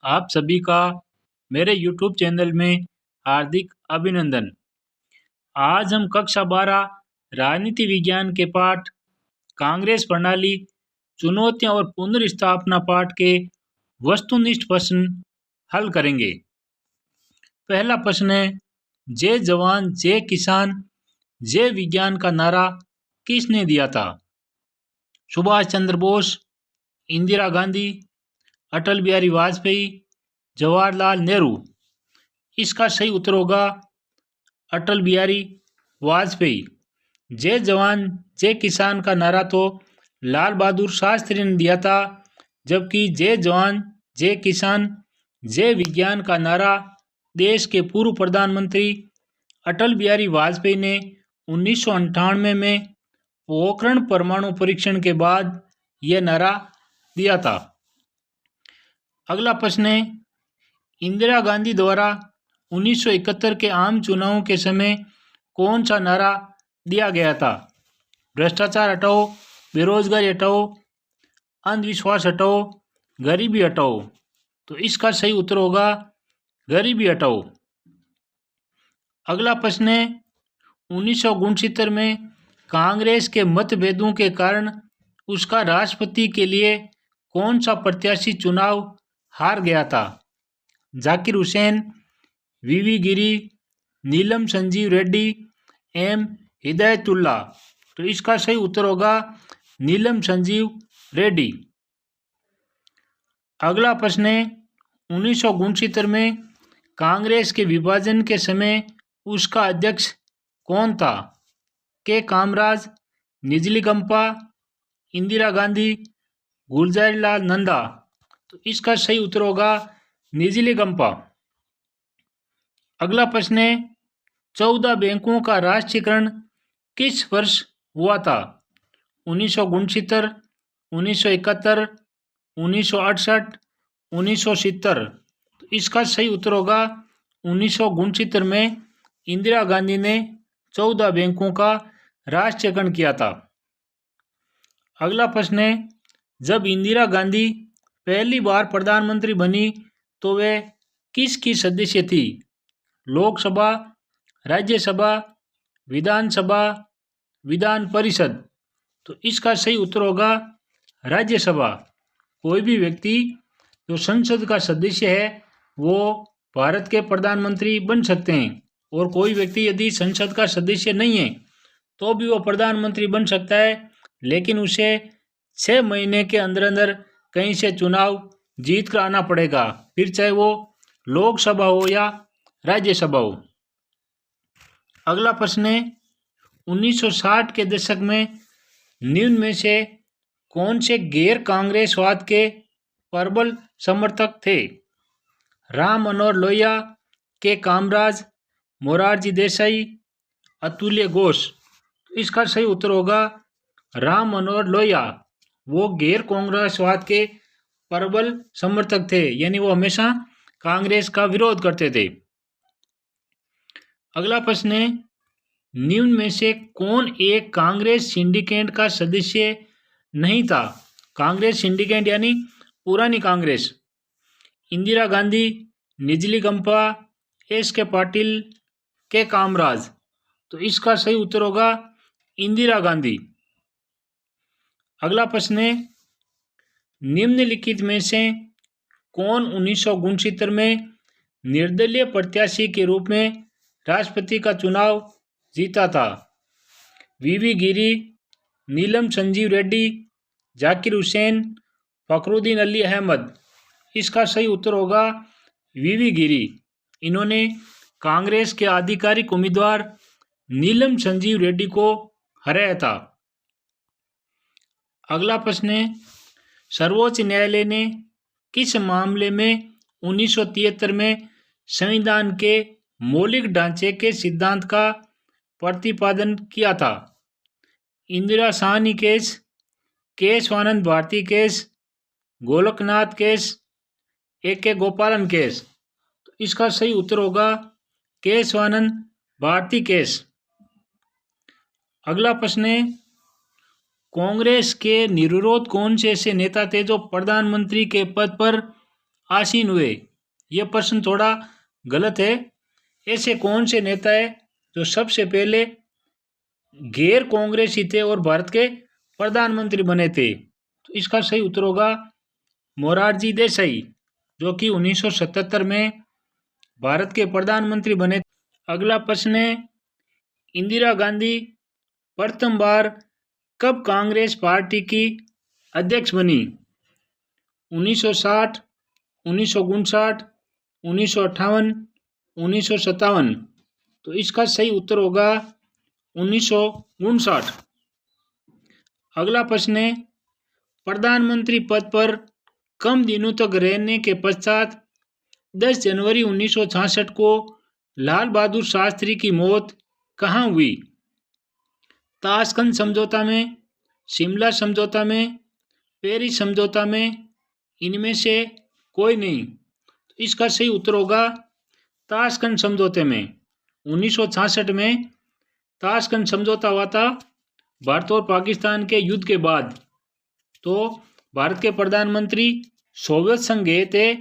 आप सभी का मेरे YouTube चैनल में हार्दिक अभिनंदन। आज हम कक्षा 12 राजनीति विज्ञान के पाठ कांग्रेस प्रणाली, चुनौतियां और पुनर्स्थापना पाठ के वस्तुनिष्ठ प्रश्न हल करेंगे। पहला प्रश्न है, जय जवान जय किसान जय विज्ञान का नारा किसने दिया था? सुभाष चंद्र बोस, इंदिरा गांधी, अटल बिहारी वाजपेयी, जवाहरलाल नेहरू। इसका सही उत्तर होगा अटल बिहारी वाजपेयी। जय जवान जय किसान का नारा तो लाल बहादुर शास्त्री ने दिया था, जबकि जय जवान जय किसान जय विज्ञान का नारा देश के पूर्व प्रधानमंत्री अटल बिहारी वाजपेयी ने 1998 में पोखरण परमाणु परीक्षण के बाद यह नारा दिया था। अगला प्रश्न है, इंदिरा गांधी द्वारा 1971 के आम चुनावों के समय कौन सा नारा दिया गया था? भ्रष्टाचार हटाओ, बेरोजगारी हटाओ, अंधविश्वास हटाओ, गरीबी हटाओ। तो इसका सही उत्तर होगा गरीबी हटाओ। अगला प्रश्न है, 1969 में कांग्रेस के मतभेदों के कारण उसका राष्ट्रपति के लिए कौन सा प्रत्याशी चुनाव हार गया था? जाकिर हुसैन, वीवी गिरी, नीलम संजीव रेड्डी, एम हिदायतुल्ला। तो इसका सही उत्तर होगा नीलम संजीव रेड्डी। अगला प्रश्न है, 1969 में कांग्रेस के विभाजन के समय उसका अध्यक्ष कौन था? के कामराज, निजलीगंपा, इंदिरा गांधी, गुलजारीलाल नंदा। तो इसका सही उत्तर होगा निजलीगंपा। अगला प्रश्न है, 14 बैंकों का राष्ट्रीयकरण किस वर्ष हुआ था? 1969, 1971, 1968, 1970। तो इसका सही उत्तर होगा 1969 में इंदिरा गांधी ने 14 बैंकों का राष्ट्रीयकरण किया था। अगला प्रश्न है, जब इंदिरा गांधी पहली बार प्रधानमंत्री बनी तो वे किसकी सदस्य थी? लोकसभा, राज्यसभा, विधानसभा, विधान परिषद। तो इसका सही उत्तर होगा राज्यसभा। कोई भी व्यक्ति जो संसद का सदस्य है वो भारत के प्रधानमंत्री बन सकते हैं, और कोई व्यक्ति यदि संसद का सदस्य नहीं है तो भी वो प्रधानमंत्री बन सकता है, लेकिन उसे 6 महीने के अंदर अंदर कहीं से चुनाव जीत कर आना पड़ेगा, फिर चाहे वो लोकसभा हो या राज्यसभा हो। अगला प्रश्न है, 1960 के दशक में निम्न में से कौन से गैर कांग्रेसवाद के प्रबल समर्थक थे? राम मनोहर लोहिया, के कामराज, मोरारजी देसाई, अतुल्य घोष। इसका सही उत्तर होगा राम मनोहर लोहिया। वो गैर कांग्रेसवाद के प्रबल समर्थक थे, यानी वो हमेशा कांग्रेस का विरोध करते थे। अगला प्रश्न है, निम्न में से कौन एक कांग्रेस सिंडिकेट का सदस्य नहीं था? कांग्रेस सिंडिकेट यानी पुरानी कांग्रेस। इंदिरा गांधी, निजलीगंपा, एस के पाटिल, के कामराज। तो इसका सही उत्तर होगा इंदिरा गांधी। अगला प्रश्न है, निम्नलिखित में से कौन 1969 में निर्दलीय प्रत्याशी के रूप में राष्ट्रपति का चुनाव जीता था? वीवी गिरी, नीलम संजीव रेड्डी, जाकिर हुसैन, फखरुद्दीन अली अहमद। इसका सही उत्तर होगा वीवी गिरी। इन्होंने कांग्रेस के आधिकारिक उम्मीदवार नीलम संजीव रेड्डी को हराया था। अगला प्रश्न है, सर्वोच्च न्यायालय ने किस मामले में 1973 में संविधान के मौलिक ढांचे के सिद्धांत का प्रतिपादन किया था? Indira Sawhney case, Kesavananda Bharati case, Golaknath case, AK. Gopalan case. तो इसका सही उत्तर होगा केशवानंद भारती केस। अगला प्रश्न है, कांग्रेस के निर्विरोध कौन से ऐसे नेता थे जो प्रधानमंत्री के पद पर आसीन हुए? यह प्रश्न थोड़ा गलत है। ऐसे कौन से नेता है जो सबसे पहले गैर कांग्रेसी थे और भारत के प्रधानमंत्री बने थे? तो इसका सही उत्तर होगा मोरारजी देसाई, जो कि 1977 में भारत के प्रधानमंत्री बने। अगला प्रश्न है, इंदिरा गांधी प्रथम बार कब कांग्रेस पार्टी की अध्यक्ष बनी? 1960, 1959, 1958, 1957। तो इसका सही उत्तर होगा 1959। अगला प्रश्न है, प्रधानमंत्री पद पर कम दिनों तक रहने के पश्चात 10 जनवरी 1966 को लाल बहादुर शास्त्री की मौत कहाँ हुई? ताशकंद समझौता में, शिमला समझौता में, पेरिस समझौता में, इनमें से कोई नहीं। तो इसका सही उत्तर होगा ताशकंद समझौते में। 1966 में ताशकंद समझौता हुआ था भारत और पाकिस्तान के युद्ध के बाद। तो भारत के प्रधानमंत्री सोवियत संघ गए थे,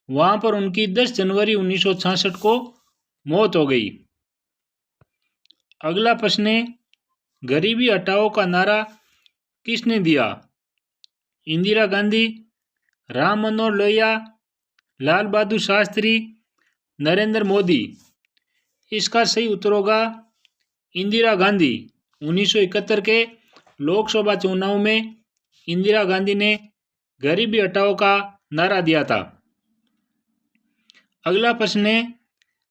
वहाँ पर उनकी 10 जनवरी 1966 को मौत हो गई। अगला प्रश्न है, गरीबी हटाओ का नारा किसने दिया? इंदिरा गांधी, राम मनोहर लोहिया, लाल बहादुर शास्त्री, नरेंद्र मोदी। इसका सही उत्तर होगा इंदिरा गांधी। 1971 के लोकसभा चुनाव में इंदिरा गांधी ने गरीबी हटाओ का नारा दिया था। अगला प्रश्न है,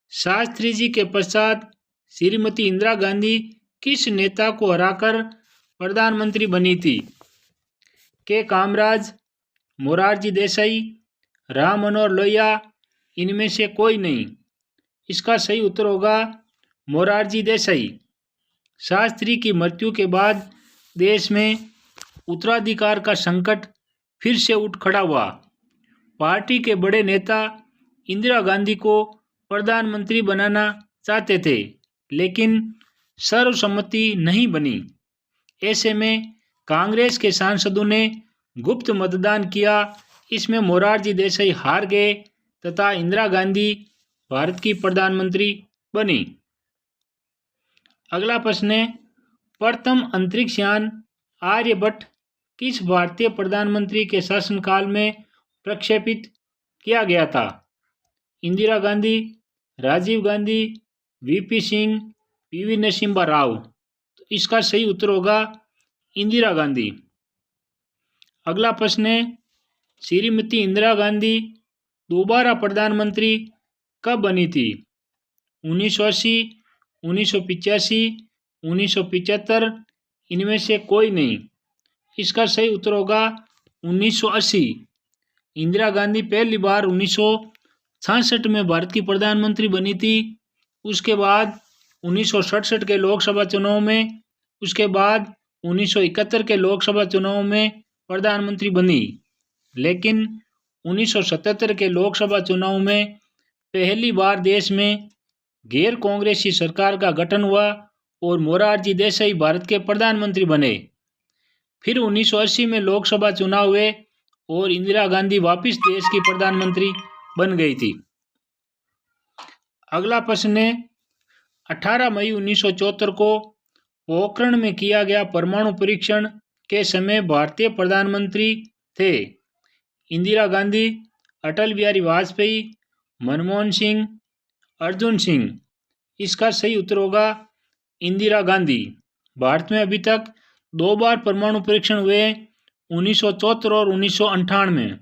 शास्त्री जी के पश्चात श्रीमती इंदिरा गांधी किस नेता को हराकर प्रधानमंत्री बनी थी? के कामराज, मोरारजी देसाई, राम मनोहर लोहिया, इनमें से कोई नहीं। इसका सही उत्तर होगा मोरारजी देसाई। शास्त्री की मृत्यु के बाद देश में उत्तराधिकार का संकट फिर से उठ खड़ा हुआ। पार्टी के बड़े नेता इंदिरा गांधी को प्रधानमंत्री बनाना चाहते थे, लेकिन सर्वसम्मति नहीं बनी। ऐसे में कांग्रेस के सांसदों ने गुप्त मतदान किया। इसमें मोरारजी देसाई हार गए तथा इंदिरा गांधी भारत की प्रधानमंत्री बनी। अगला प्रश्न है, प्रथम अंतरिक्ष यान आर्यभट्ट किस भारतीय प्रधानमंत्री के शासनकाल में प्रक्षेपित किया गया था? Indira Gandhi, Rajiv Gandhi, VP Singh, PV Narasimha Rao. तो इसका सही उत्तर होगा इंदिरा गांधी। अगला प्रश्न है, श्रीमती इंदिरा गांधी दोबारा प्रधानमंत्री कब बनी थी? 1980, 1985, 1975, इनमें से कोई नहीं। इसका सही उत्तर होगा 1980। इंदिरा गांधी पहली बार 1966 में भारत की प्रधानमंत्री बनी थी। उसके बाद 1967 के लोकसभा चुनाव में, उसके बाद 1971 के लोकसभा चुनाव में प्रधानमंत्री बनी। लेकिन 1977 के लोकसभा चुनाव में पहली बार देश में गैर कांग्रेसी सरकार का गठन हुआ और मोरारजी देसाई भारत के प्रधानमंत्री बने। फिर 1980 में लोकसभा चुनाव हुए और इंदिरा गांधी वापस देश की प्रधानमंत्री बन गई थी। अगला प्रश्न है, 18 मई 1974 को पोखरण में किया गया परमाणु परीक्षण के समय भारतीय प्रधानमंत्री थे? इंदिरा गांधी, अटल बिहारी वाजपेयी, मनमोहन सिंह, अर्जुन सिंह। इसका सही उत्तर होगा इंदिरा गांधी। भारत में अभी तक 2 बार परमाणु परीक्षण हुए, 1974 और 1998 में।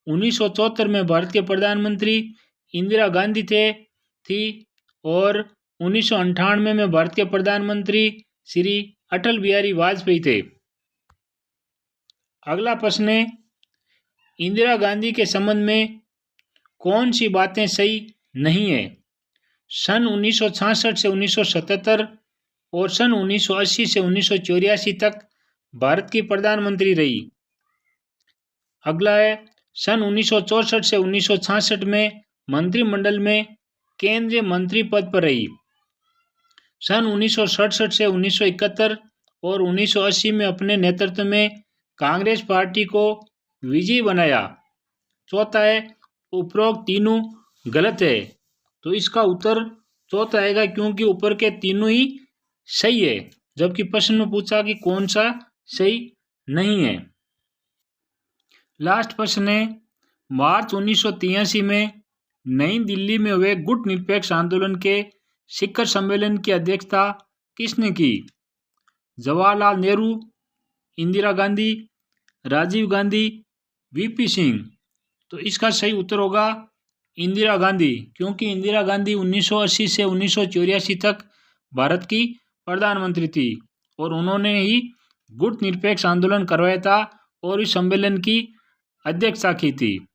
1974 में भारत के प्रधानमंत्री इंदिरा गांधी थी और 1998 में भारत के प्रधानमंत्री श्री अटल बिहारी वाजपेयी थे। अगला प्रश्न है, इंदिरा गांधी के संबंध में कौन सी बातें सही नहीं है? सन 1966 से 1977 और सन 1980 से 1984 तक भारत की प्रधानमंत्री रही। अगला है, सन 1964 से 1966 में मंत्रिमंडल में केंद्रीय मंत्री पद पर रही। सन 1967 से 1971 और 1980 में अपने नेतृत्व में कांग्रेस पार्टी को विजयी बनाया। चौथा है, उपरोक्त तीनों गलत है। तो इसका उत्तर चौथा आएगा, क्योंकि ऊपर के तीनों ही सही है, जबकि प्रश्न में पूछा कि कौन सा सही नहीं है। लास्ट प्रश्न है, मार्च 1983 में नई दिल्ली में हुए गुट निरपेक्ष आंदोलन के शिखर सम्मेलन की अध्यक्षता किसने की? जवाहरलाल नेहरू, इंदिरा गांधी, राजीव गांधी, वीपी सिंह। तो इसका सही उत्तर होगा इंदिरा गांधी, क्योंकि इंदिरा गांधी 1980 से 1984 तक भारत की प्रधानमंत्री थी और उन्होंने ही गुट निरपेक्ष आंदोलन करवाया था और इस सम्मेलन की अध्यक्षता की थी।